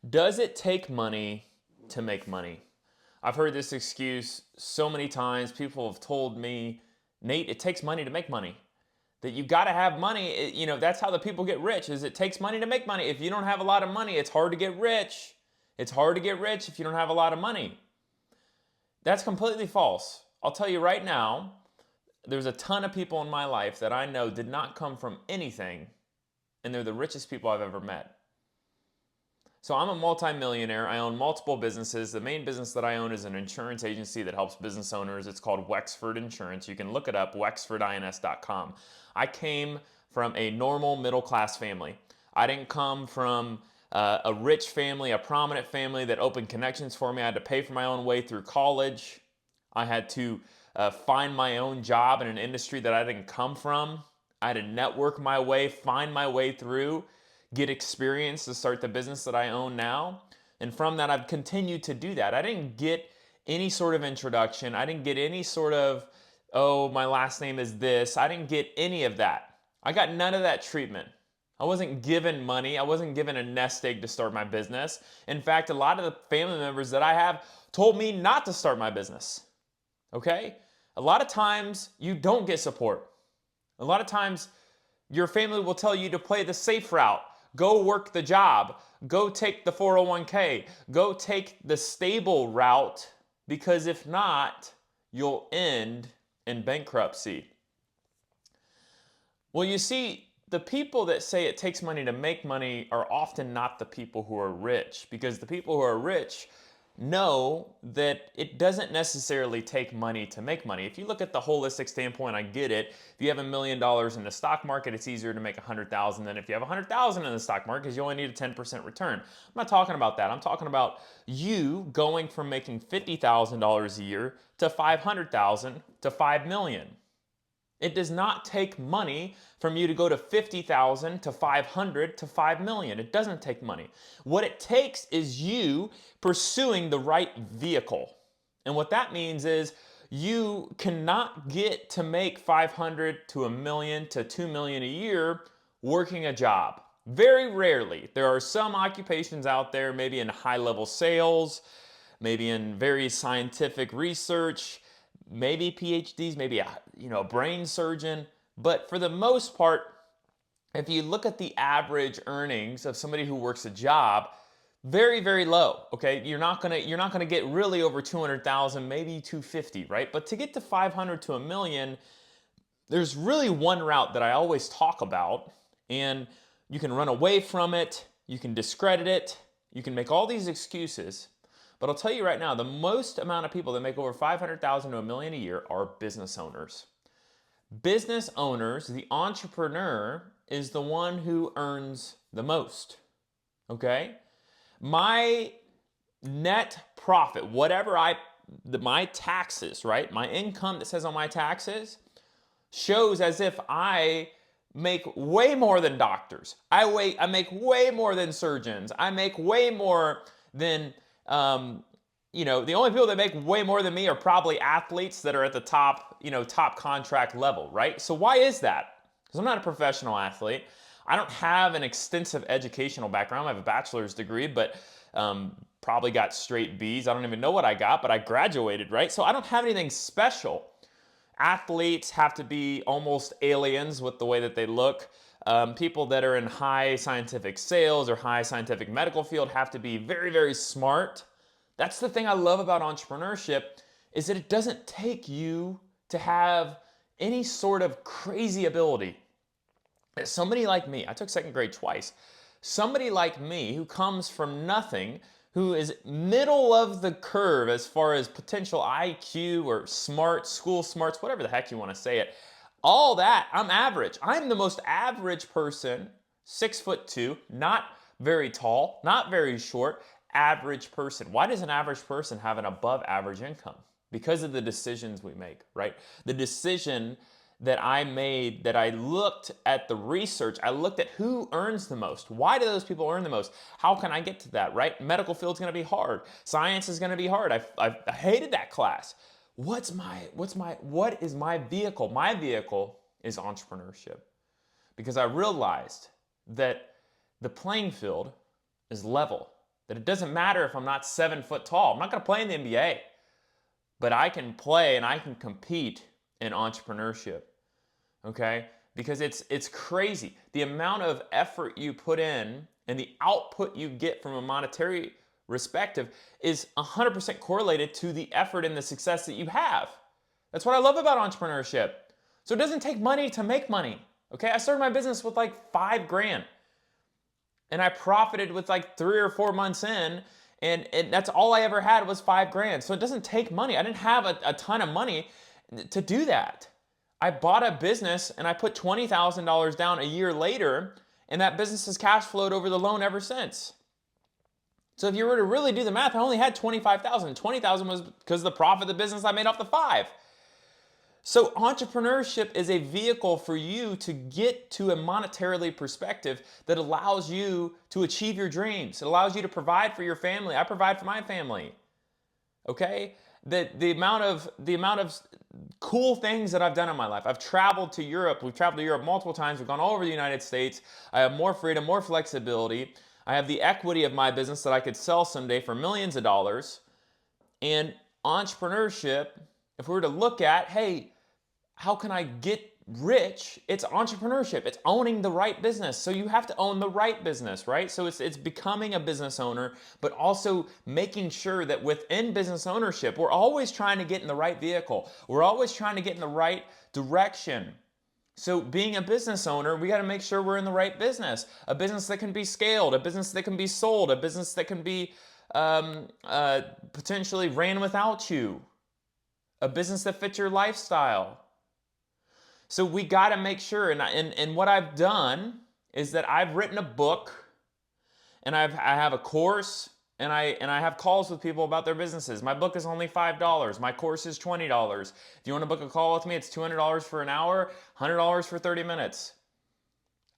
Does it take money to make money? I've heard this excuse so many times. People have told me, Nate, it takes money to make money. That you got to have money. That's how the people get rich. Is it takes money to make money. If you don't have a lot of money, it's hard to get rich. It's hard to get rich if you don't have a lot of money. That's completely false. I'll tell you right now, there's a ton of people in my life that I know did not come from anything, and they're the richest people I've ever met. So I'm a multimillionaire. I own multiple businesses. The main business that I own is an insurance agency that helps business owners. It's called Wexford Insurance. You can look it up, wexfordins.com. I came from a normal middle class family. I didn't come from a rich family, a prominent family that opened connections for me. I had to pay for my own way through college. I had to find my own job in an industry that I didn't come from. I had to network my way, find my way through, get experience to start the business that I own now. And from that, I've continued to do that. I didn't get any sort of introduction. I didn't get any sort of, oh, my last name is this. I didn't get any of that. I got none of that treatment. I wasn't given money. I wasn't given a nest egg to start my business. In fact, a lot of the family members that I have told me not to start my business. Okay? A lot of times you don't get support. A lot of times your family will tell you to play the safe route. Go work the job. Go take the 401k. Go take the stable route, because if not, you'll end in bankruptcy. Well, you see, the people that say it takes money to make money are often not the people who are rich, because the people who are rich know that it doesn't necessarily take money to make money. If you look at the holistic standpoint, I get it. If you have $1 million in the stock market, it's easier to make 100,000 than if you have 100,000 in the stock market, because you only need a 10% return. I'm not talking about that. I'm talking about you going from making $50,000 a year to 500,000 to 5 million. It does not take money from you to go to 50,000 to 500 to 5 million. It doesn't take money. What it takes is you pursuing the right vehicle. And what that means is you cannot get to make 500 to a million to 2 million a year working a job. Very rarely. There are some occupations out there, maybe in high-level sales, maybe in very scientific research, maybe PhDs, maybe a brain surgeon. But for the most part, if you look at the average earnings of somebody who works a job, very, very low. Okay, you're not gonna get really over 200,000, maybe 250, right? But to get to 500 to a million, there's really one route that I always talk about, and you can run away from it, you can discredit it, you can make all these excuses. But I'll tell you right now, the most amount of people that make over 500,000 to a million a year are business owners. Business owners, the entrepreneur, is the one who earns the most. Okay? My net profit, my taxes, right? My income that says on my taxes shows as if I make way more than doctors. I make way more than surgeons. I make way more than the only people that make way more than me are probably athletes that are at the top contract level, right? So why is that? Because I'm not a professional athlete. I don't have an extensive educational background. I have a bachelor's degree, but probably got straight B's. I don't even know what I got, but I graduated, right? So I don't have anything special. Athletes have to be almost aliens with the way that they look. People that are in high scientific sales or high scientific medical field have to be very, very smart. That's the thing I love about entrepreneurship, is that it doesn't take you to have any sort of crazy ability. Somebody like me, I took second grade twice. Somebody like me who comes from nothing, who is middle of the curve as far as potential IQ or smart, school smarts, whatever the heck you want to say it. All that, I'm average. I'm the most average person, 6'2", not very tall, not very short, average person. Why does an average person have an above average income? Because of the decisions we make, right? The decision that I made, that I looked at the research, I looked at who earns the most. Why do those people earn the most? How can I get to that, right? Medical field's gonna be hard. Science is gonna be hard. I hated that class. What is my vehicle? My vehicle is entrepreneurship, because I realized that the playing field is level. That it doesn't matter if I'm not 7 foot tall. I'm not going to play in the NBA, but I can play and I can compete in entrepreneurship. Okay? Because it's crazy. The amount of effort you put in and the output you get from a monetary perspective is 100% correlated to the effort and the success that you have. That's what I love about entrepreneurship. So it doesn't take money to make money. Okay? I started my business with like 5 grand. And I profited with like 3 or 4 months in, and that's all I ever had was 5 grand. So it doesn't take money. I didn't have a ton of money to do that. I bought a business and I put $20,000 down a year later, and that business has cash flowed over the loan ever since. So if you were to really do the math, I only had 25,000. 20,000 was because of the profit of the business I made off the 5. So entrepreneurship is a vehicle for you to get to a monetarily perspective that allows you to achieve your dreams. It allows you to provide for your family. I provide for my family. Okay? The amount of cool things that I've done in my life. I've traveled to Europe. We've traveled to Europe multiple times. We've gone all over the United States. I have more freedom, more flexibility. I have the equity of my business that I could sell someday for millions of dollars. And entrepreneurship, if we were to look at, hey, how can I get rich? It's entrepreneurship. It's owning the right business. So you have to own the right business, right? So it's becoming a business owner, but also making sure that within business ownership, we're always trying to get in the right vehicle. We're always trying to get in the right direction. So being a business owner, we got to make sure we're in the right business. A business that can be scaled, a business that can be sold, a business that can be potentially ran without you, a business that fits your lifestyle. So we got to make sure, and what I've done is that I've written a book, and I have a course, and I have calls with people about their businesses. My book is only $5. My course is $20. If you want to book a call with me, it's $200 for an hour, $100 for 30 minutes.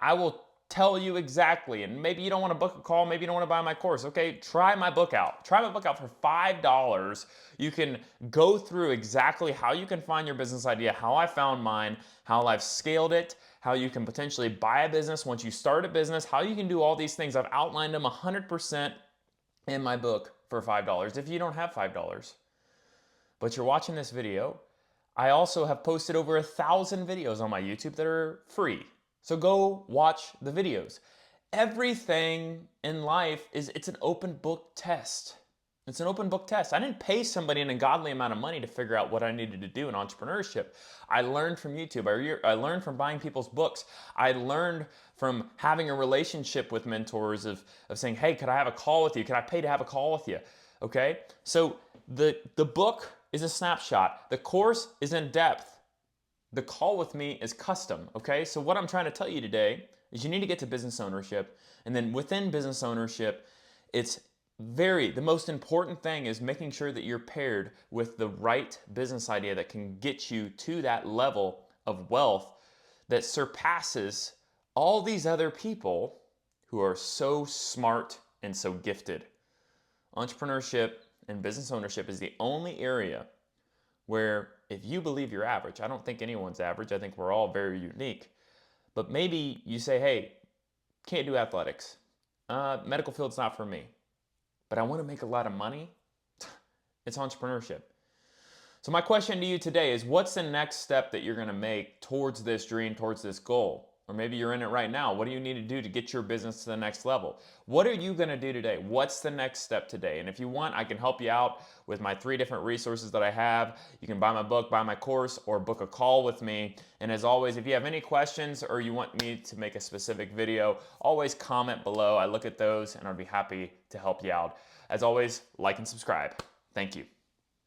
I will tell you exactly, and maybe you don't want to book a call, maybe you don't want to buy my course. Okay, try my book out. Try my book out for $5. You can go through exactly how you can find your business idea, how I found mine, how I've scaled it, how you can potentially buy a business once you start a business, how you can do all these things. I've outlined them 100% in my book for $5 if you don't have $5. But you're watching this video. I also have posted over 1,000 videos on my YouTube that are free. So go watch the videos. Everything in life it's an open book test. It's an open book test. I didn't pay somebody an ungodly amount of money to figure out what I needed to do in entrepreneurship. I learned from YouTube. I learned from buying people's books. I learned from having a relationship with mentors of saying, hey, could I have a call with you? Could I pay to have a call with you? Okay? So the book is a snapshot. The course is in depth. The call with me is custom, okay? So what I'm trying to tell you today is you need to get to business ownership. And then within business ownership, the most important thing is making sure that you're paired with the right business idea that can get you to that level of wealth that surpasses all these other people who are so smart and so gifted. Entrepreneurship and business ownership is the only area where if you believe you're average, I don't think anyone's average. I think we're all very unique. But maybe you say, hey, can't do athletics. Medical field's not for me. But I want to make a lot of money. It's entrepreneurship. So my question to you today is, what's the next step that you're going to make towards this dream, towards this goal? Or maybe you're in it right now. What do you need to do to get your business to the next level? What are you going to do today? What's the next step today? And if you want, I can help you out with my 3 different resources that I have. You can buy my book, buy my course, or book a call with me. And as always, if you have any questions or you want me to make a specific video, always comment below. I look at those and I'd be happy to help you out. As always, like and subscribe. Thank you.